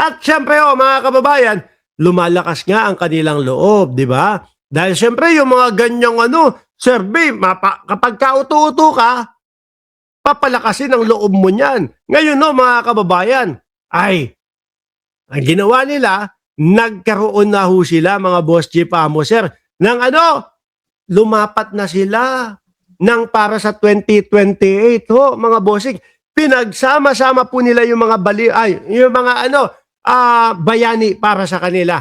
At syempre mga kababayan, lumalakas nga ang kanilang loob, di ba? Dahil syempre yung mga ganyang survey, kapag kauto-uto ka, papalakasin ang loob mo niyan. Ngayon mga kababayan, ay, ang ginawa nila, nagkaroon na ho sila, mga Boss G Pamoser, ng lumapat na sila ng para sa 2028 ho, mga bossing. Pinagsama-sama po nila yung mga yung mga bayani para sa kanila.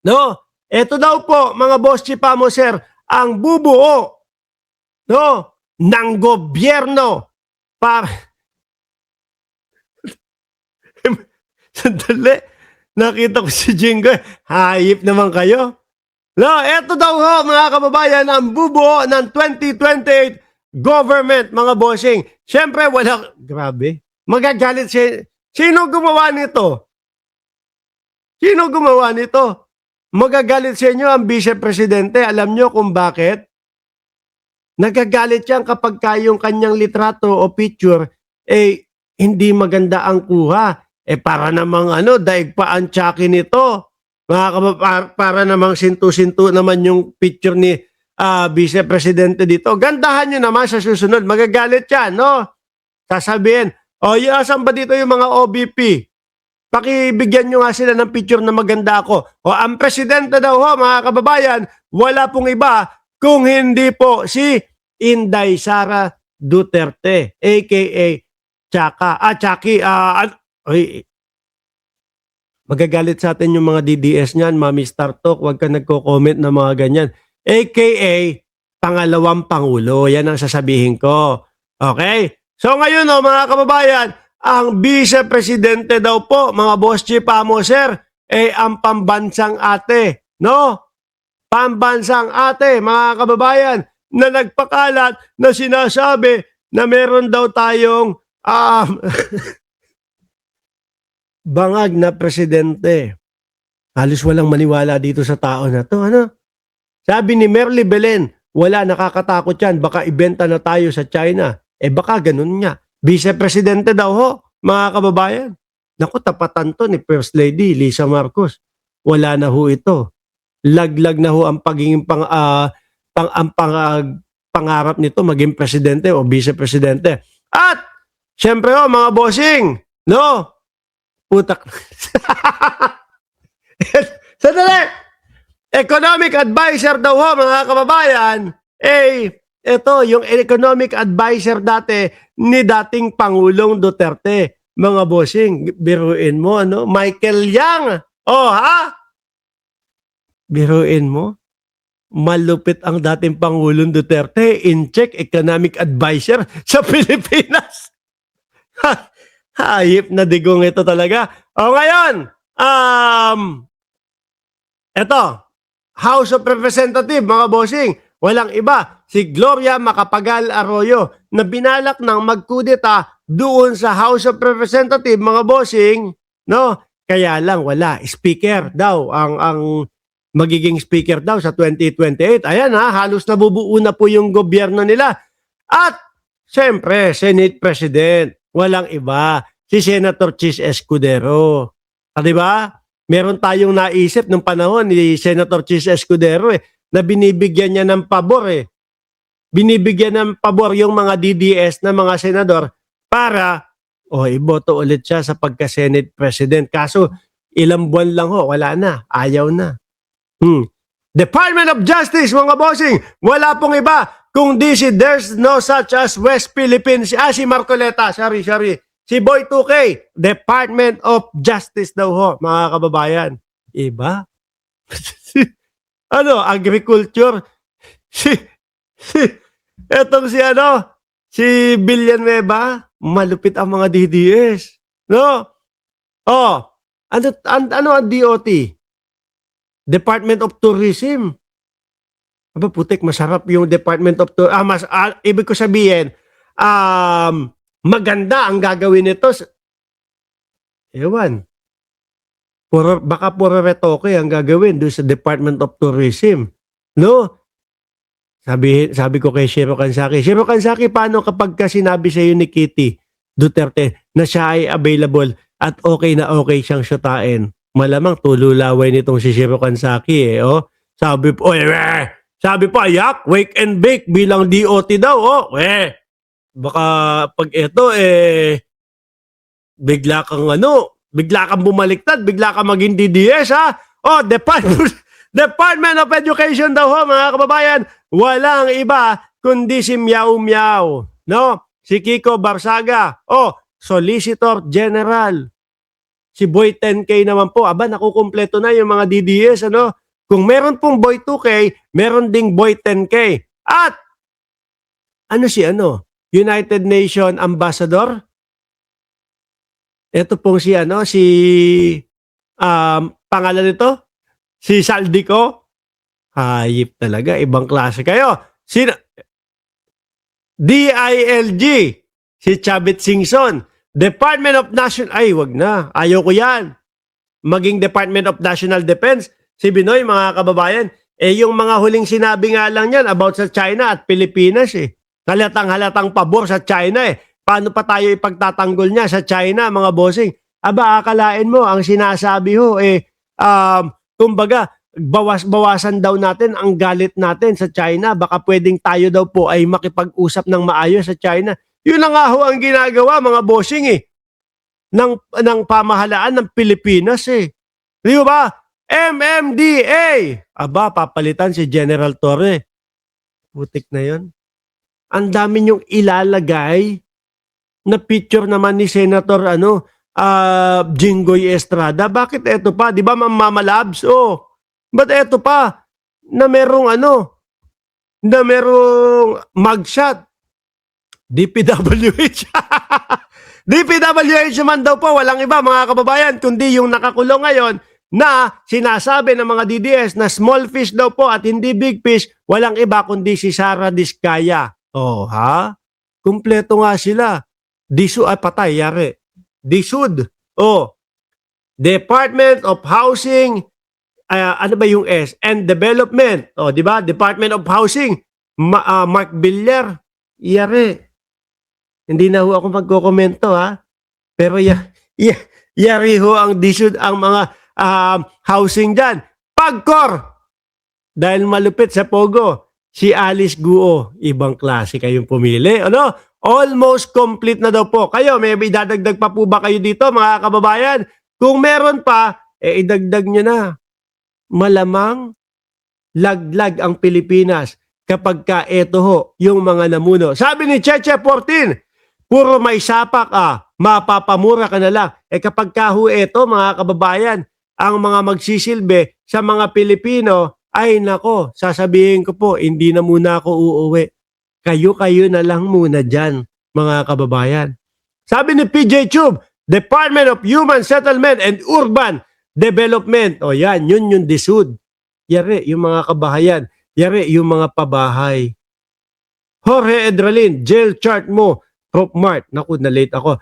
No? Ito daw po, mga Boss G Pamoser, ang bubuo ng gobyerno para sandali, nakita ko si Jingo, hayip naman kayo. No, eto daw ho, mga kababayan, ang bubuo ng 2028 government, mga bossing. Siyempre, grabe, magagalit siya. Sino gumawa nito? Sino gumawa nito? Magagalit sa inyo ang vice-presidente. Alam nyo kung bakit? Nagagalit yan kapag yung kanyang litrato o picture, hindi maganda ang kuha. Para namang daig pa ang tsaki nito. Para namang sintu-sintu naman yung picture ni vice-presidente dito. Gandahan nyo naman sa susunod. Magagalit yan, no? Sasabihin, asan ba dito yung mga OBP? Pakibigyan nyo nga sila ng picture na maganda ako. Ang presidente daw mga kababayan, wala pong iba kung hindi po si Inday Sara Duterte, a.k.a. Chaki. Magagalit sa atin yung mga DDS niyan, Mami Star Talk, huwag ka nagko-comment na mga ganyan. A.k.a. pangalawang pangulo, yan ang sasabihin ko. Okay? So ngayon mga kababayan, ang vice-presidente daw po, mga Boss G Pamoser, ang pambansang ate. No? Pambansang ate, mga kababayan, na nagpakalat na sinasabi na meron daw tayong bangag na presidente. Halos walang maniwala dito sa tao na to. Sabi ni Merly Belen, wala, nakakatakot yan. Baka ibenta na tayo sa China. Baka ganun nga. Vice-presidente daw ho, mga kababayan. Naku, tapatan to ni First Lady Lisa Marcos. Wala na ho ito. Laglag na ho ang pagiging pangarap nito maging presidente o vice-presidente. At, syempre mga bossing, no? Putak. Sandali! Economic advisor daw ho, mga kababayan, ito, yung economic advisor dati ni dating Pangulong Duterte. Mga bossing, biruin mo, Michael Yang. Biruin mo. Malupit ang dating Pangulong Duterte, in-check economic advisor sa Pilipinas. Hayip na digong ito talaga. Ngayon, ito, House of Representatives, mga bossing, walang iba, si Gloria Macapagal Arroyo, na binalak ng magkudeta doon sa House of Representatives, mga bossing, no? Kaya lang, wala. Speaker daw, ang magiging speaker daw sa 2028. Ayan halos nabubuo na po yung gobyerno nila. At, siyempre, Senate President, walang iba, si Senator Chis Escudero. Diba? Meron tayong naisip nung panahon ni Senator Chis Escudero na binibigyan niya ng pabor Binibigyan ng pabor yung mga DDS na mga senador para iboto ulit siya sa pagka-Senate President. Kaso ilang buwan lang wala na, ayaw na. Department of Justice, mga bossing, wala pong iba kung there's no such as West Philippines. Si Marcoleta, sorry. Si Boy 2K, Department of Justice daw mga kababayan. Iba? Agriculture? Etong si Villanueva, malupit ang mga DDS. No? Ano ang DOT? Department of Tourism. Putik, masarap yung Department of Tourism. Ibig ko sabihin, maganda ang gagawin nito. Ewan. Baka puro retoke ang gagawin doon sa Department of Tourism. No? Sabi ko kay Shiro Kansaki, paano kapag sinabi sa iyo ni Kitty Duterte na siya ay available at okay na okay siyang syutain. Malamang tululaway nitong si Shiro Kansaki oh. Sabi po, sabi pa, yak, wake and bake bilang DOT daw, oh. Baka pag ito, bigla kang bumaliktad, bigla kang maging DDS, ha? Oh, Department of Education daw, ho, mga kababayan, walang iba kundi si Meow Meow, no? Si Kiko Barsaga, oh, Solicitor General. Si Boy 10K naman po, aba, nakukumpleto na yung mga DDS, ano? Kung meron pong Boy 2K, meron ding Boy 10K. At, United Nation Ambassador? Ito pong pangalan nito? Si Saldico? Hayip talaga, ibang klase kayo. DILG, si Chavit Singson. Department of National, wag na, ayaw ko yan. Maging Department of National Defense, si Binoy, mga kababayan, yung mga huling sinabi nga lang yan about sa China at Pilipinas, halatang pabor sa China, Paano pa tayo ipagtatanggol niya sa China, mga bossing? Aba, akalain mo, ang sinasabi ho, kumbaga, bawasan daw natin ang galit natin sa China. Baka pwedeng tayo daw po ay makipag-usap ng maayos sa China. Yun na nga ho ang ginagawa, mga bossing, ng pamahalaan ng Pilipinas, Di ba? MMDA! Aba, papalitan si General Torre. Putik na yun. Ang dami niyong ilalagay na picture naman ni Senator Jinggoy Estrada. Bakit eto pa? Di ba, Mama Labs? Ba't eto pa? Na merong mugshot. DPWH. DPWH naman daw po, walang iba, mga kababayan, kundi yung nakakulong ngayon na sinasabi ng mga DDS na small fish daw po at hindi big fish, walang iba kundi si Sara Diskaya. Kumpleto nga sila. Patay, yari. DSUD. Department of Housing, ano ba yung S? And Development. Di ba? Department of Housing, Mark Villar. Yari. Hindi na ho ako magkokomento, ha? Pero yari ho ang DSUD, ang mga housing dyan. Pagkor! Dahil malupit sa Pogo, si Alice Guo. Ibang klase kayong pumili. Almost complete na daw po. Kayo, may idadagdag pa po ba kayo dito, mga kababayan? Kung meron pa, idagdag nyo na. Malamang laglag ang Pilipinas kapag ka eto ho, yung mga namuno. Sabi ni Cheche 14, puro may sapak mapapamura ka na lang. Kapag ka ho eto, mga kababayan, ang mga magsisilbi sa mga Pilipino, ay nako, sasabihin ko po, hindi na muna ako uuwi. Kayo na lang muna dyan, mga kababayan. Sabi ni PJ Tube, Department of Human Settlement and Urban Development. Yan, yun yung DSUD. Yari, yung mga kabahayan. Yari, yung mga pabahay. Jorge Edralin, jail chart mo. Prof Mart. Naku, na-late ako.